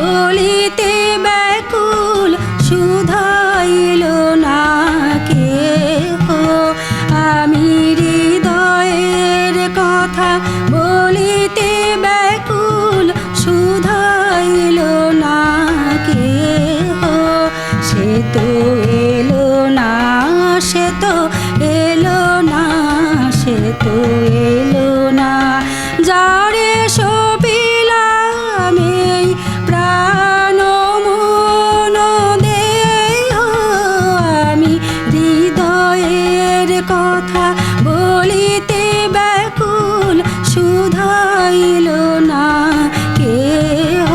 বলিতে ব্যাকুল শুধাইল না কেহ। আমি হৃদয়ের কথা বলিতে ব্যাকুল শুধাইল না কেহ। সে তো এলো না, সে তো এলো না, সে তো এলো না। যারে সপিলাম এই প্রাণ মন দেহ, আমি হৃদয়ের কথা বলিতে ব্যাকুল শুধাইল না কেহ।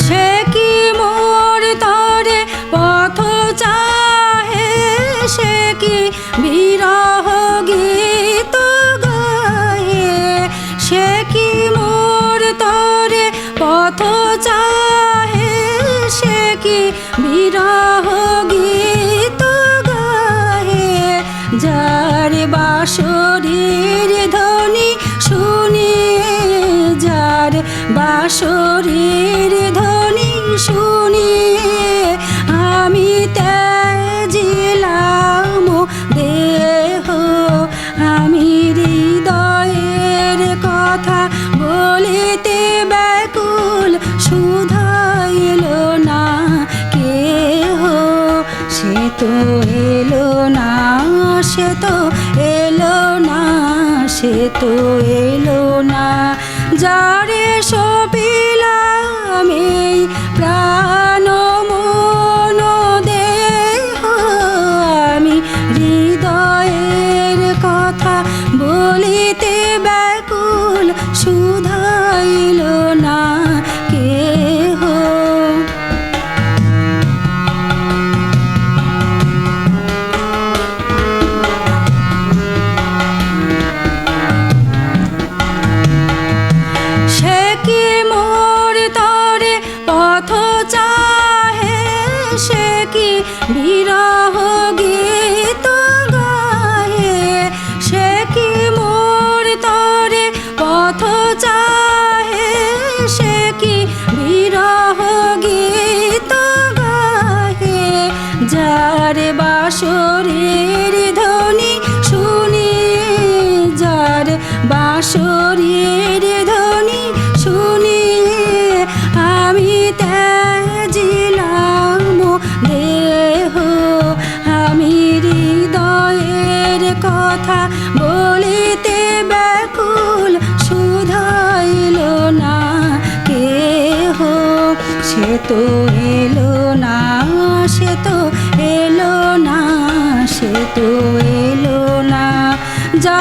সে কি মোর তরে পথ চাহে, সে কি বিরহ গীত গাহে। সে কি মোর তরে পথ চাহে, সে কি বিরহ গীত গাহে। যার বাঁশরীর ধ্বনি শুনিয়ে, যার বাঁশরীর ধ্বনি শুনিয়ে আমি ত্যাজিলাম দেহ। আমি হৃদয়ের কথা বলিতে ব্যাকুল শুধাইল না কেহ। সে তো এলো না, সে তো এলো না, সে তো এলো না। যারে সপিলাম এই প্রাণ মন দেহ, আমি হৃদয়ের কথা বলিতে ব্যাকুল শুধাইল না কেহ। সে কি মোর তরে পথ চাহে, সে কি বিরহ গীত গাহে। সে কি মোর তরে পথ চাহে, সে কি বিরহ গীত গাহে। যার বাঁশরীর ধ্বনি শুনিয়ে, যার বাঁশরীর ধ্বনি শুনিয়ে আমি ত্যাজিলাম দেহ। আমি হৃদয়ের কথা বলিতে ব্যাকুল শুধাইল না কেহ। সে তো এলো না, সে তো এলো না, সে তো এলো না। যা